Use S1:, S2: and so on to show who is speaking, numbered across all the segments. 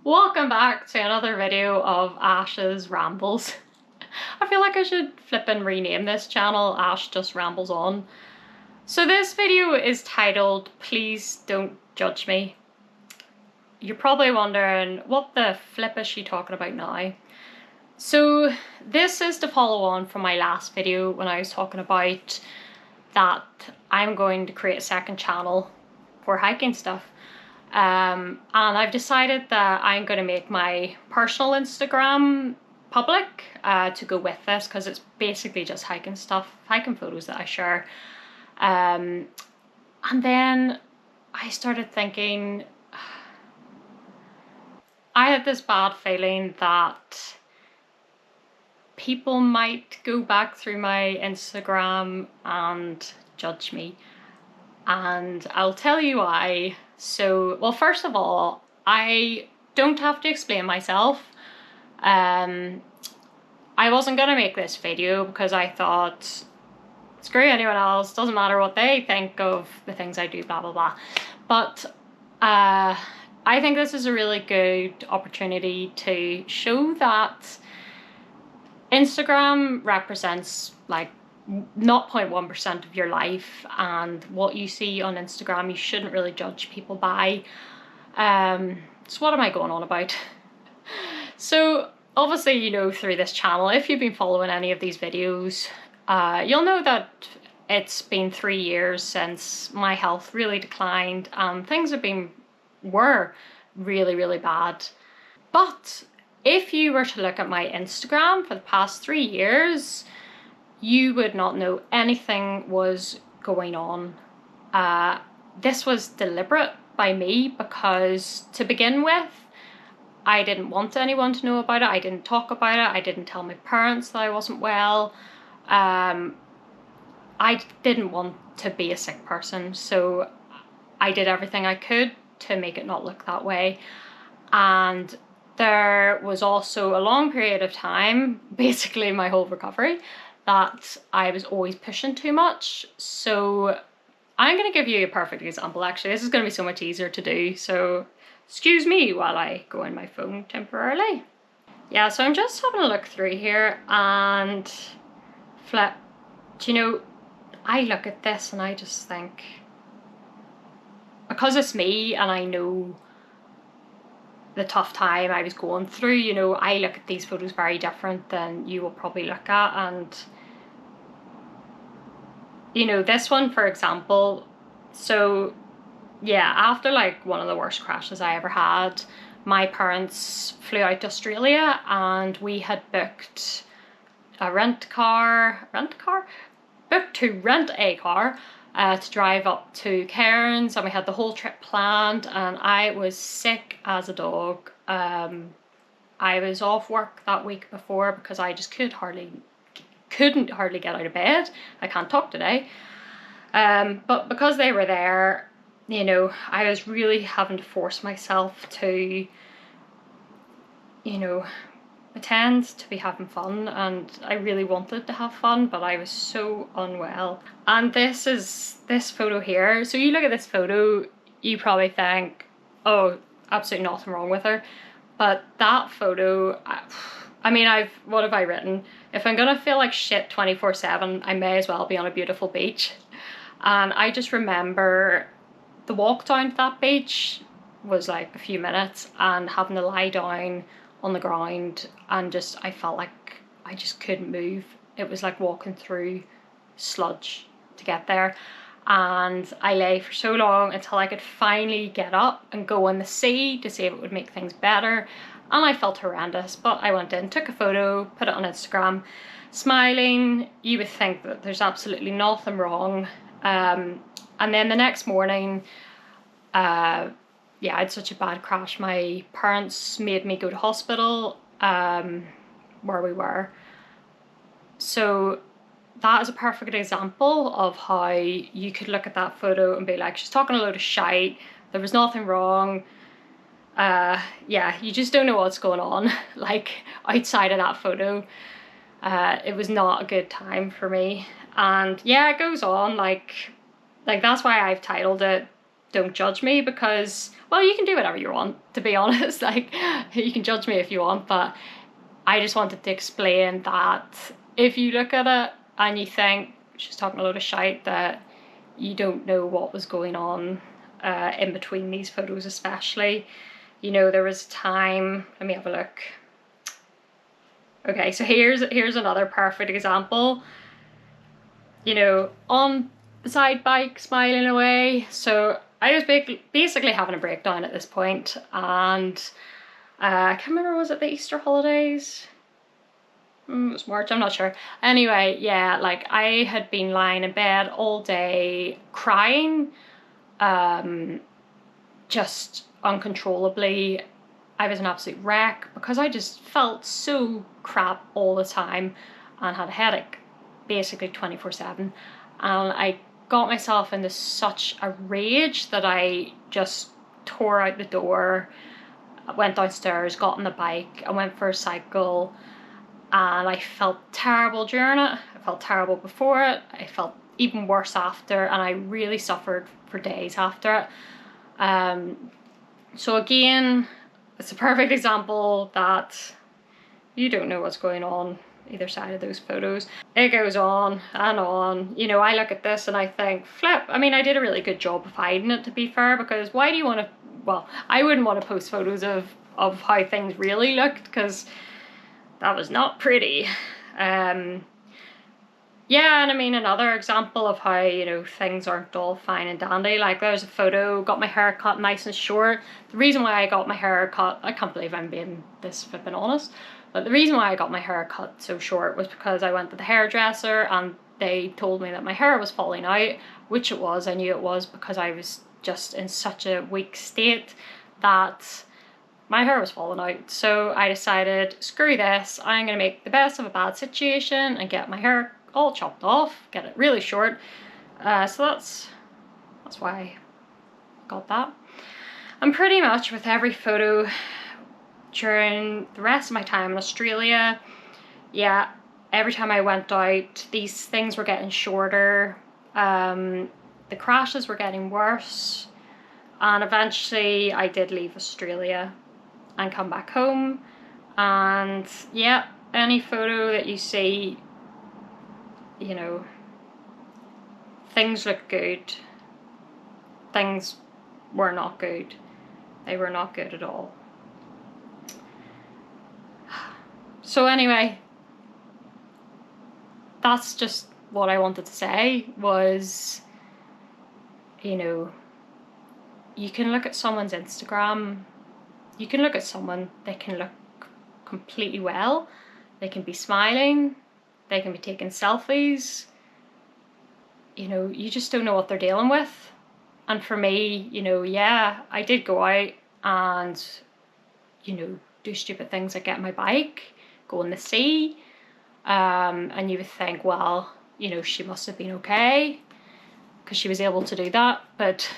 S1: Welcome back to another video of Ash's Rambles. I feel like I should flip and rename this channel Ash Just Rambles On. So this video is titled Please Don't Judge Me. You're probably wondering, what the flip is she talking about now? So this is to follow on from my last video when I was talking about that I'm going to create a second channel for hiking stuff. And I've decided that I'm going to make my personal Instagram public to go with this, because it's basically just hiking stuff, hiking photos that I share. And then I started thinking, I had this bad feeling that people might go back through my Instagram and judge me. And I'll tell you why. So, well, first of all, I don't have to explain myself. I wasn't gonna make this video because I thought, screw anyone else, doesn't matter what they think of the things I do, blah, blah, blah. But I think this is a really good opportunity to show that Instagram represents like 0.1% of your life, and what you see on Instagram you shouldn't really judge people by. So what am I going on about? So obviously, you know, through this channel, if you've been following any of these videos, you'll know that it's been 3 years since my health really declined and things were really bad. But if you were to look at my Instagram for the past 3 years, you would not know anything was going on. This was deliberate by me because, to begin with, I didn't want anyone to know about it. I didn't talk about it. I didn't tell my parents that I wasn't well. I didn't want to be a sick person, so I did everything I could to make it not look that way. And there was also a long period of time, basically my whole recovery, that I was always pushing too much. So I'm going to give you a perfect example. Actually, this is going to be so much easier to do, so excuse me while I go in my phone temporarily. Yeah, so I'm just having a look through here and flip. Do you know, I look at this and I just think, because it's me and I know the tough time I was going through, you know, I look at these photos very different than you will probably look at. And you know, this one, for example, so yeah, after like one of the worst crashes I ever had, my parents flew out to Australia and we had booked a booked to rent a car to drive up to Cairns, and we had the whole trip planned, and I was sick as a dog. I was off work that week before because I just couldn't hardly get out of bed. I can't talk today. But because they were there, you know, I was really having to force myself to, you know, pretend to be having fun, and I really wanted to have fun, but I was so unwell. And this photo here. So you look at this photo, you probably think, oh, absolutely nothing wrong with her. But that photo, I mean, what have I written? If I'm gonna feel like shit 24/7, I may as well be on a beautiful beach. And I just remember the walk down to that beach was like a few minutes, and having to lie down on the ground, and I felt like I just couldn't move. It was like walking through sludge to get there. And I lay for so long until I could finally get up and go in the sea to see if it would make things better. And I felt horrendous, but I went in, took a photo, put it on Instagram, smiling. You would think that there's absolutely nothing wrong. And then the next morning, yeah, I had such a bad crash. My parents made me go to hospital where we were. So that is a perfect example of how you could look at that photo and be like, she's talking a load of shite, there was nothing wrong. Yeah, you just don't know what's going on. Like, outside of that photo, it was not a good time for me. And yeah, it goes on, like that's why I've titled it don't judge me, because, well, you can do whatever you want, to be honest. Like, you can judge me if you want, but I just wanted to explain that if you look at it and you think she's talking a load of shite, that you don't know what was going on in between these photos especially. You know, there was a time, let me have a look. Okay, so here's another perfect example. You know, on the side bike, smiling away. So I was basically having a breakdown at this point, and I can't remember, was it the Easter holidays? It was March, I'm not sure. Anyway, yeah, like I had been lying in bed all day crying, just uncontrollably. I was an absolute wreck because I just felt so crap all the time and had a headache basically 24/7. And I got myself into such a rage that I just tore out the door, went downstairs, got on the bike, I went for a cycle, and I felt terrible during it. I felt terrible before it. I felt even worse after, and I really suffered for days after it. So again, it's a perfect example that you don't know what's going on either side of those photos. It goes on and on. You know, I look at this and I think, flip, I mean, I did a really good job of hiding it, to be fair, because why do you want to, well, I wouldn't want to post photos of how things really looked, because that was not pretty. Yeah, and I mean, another example of how, you know, things aren't all fine and dandy. Like, there's a photo, got my hair cut nice and short. The reason why I got my hair cut, I can't believe I'm being this flippin' honest, but the reason why I got my hair cut so short was because I went to the hairdresser and they told me that my hair was falling out, which it was. I knew it was because I was just in such a weak state that my hair was falling out. So I decided, screw this, I'm gonna make the best of a bad situation and get my hair all chopped off, get it really short. So that's why I got that. And pretty much with every photo during the rest of my time in Australia, yeah, every time I went out, these things were getting shorter, the crashes were getting worse, and eventually I did leave Australia and come back home. And yeah, any photo that you see, you know, things look good, things were not good. They were not good at all. So anyway, that's just what I wanted to say, was, you know, you can look at someone's Instagram, you can look at someone, they can look completely well, they can be smiling, they can be taking selfies, you know, you just don't know what they're dealing with. And for me, you know, yeah, I did go out and, you know, do stupid things like get my bike, go in the sea, and you would think, well, you know, she must have been okay because she was able to do that, but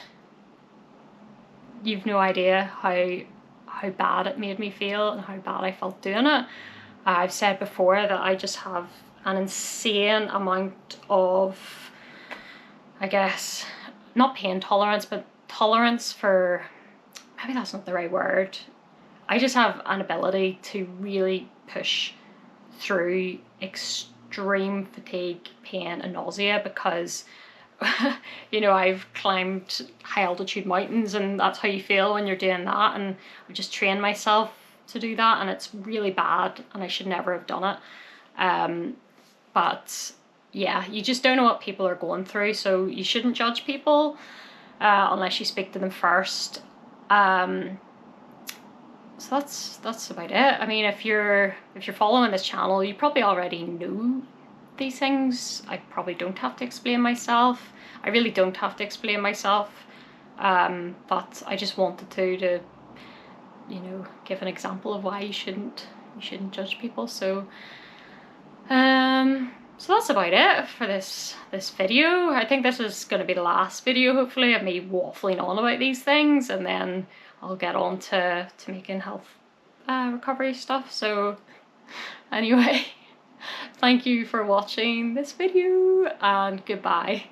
S1: you've no idea how bad it made me feel and how bad I felt doing it. I've said before that I just have an insane amount of, I guess, not pain tolerance, but tolerance for, maybe that's not the right word. I just have an ability to really push through extreme fatigue, pain and nausea, because you know, I've climbed high altitude mountains and that's how you feel when you're doing that, and I've just trained myself to do that, and it's really bad and I should never have done it. But yeah, you just don't know what people are going through, so you shouldn't judge people unless you speak to them first. So that's about it. I mean, if you're following this channel, you probably already know these things. I probably don't have to explain myself. I really don't have to explain myself. But I just wanted to you know, give an example of why you shouldn't judge people. So so that's about it for this video. I think this is going to be the last video, hopefully, of me waffling on about these things, and then I'll get on to making health recovery stuff. So anyway, thank you for watching this video, and goodbye.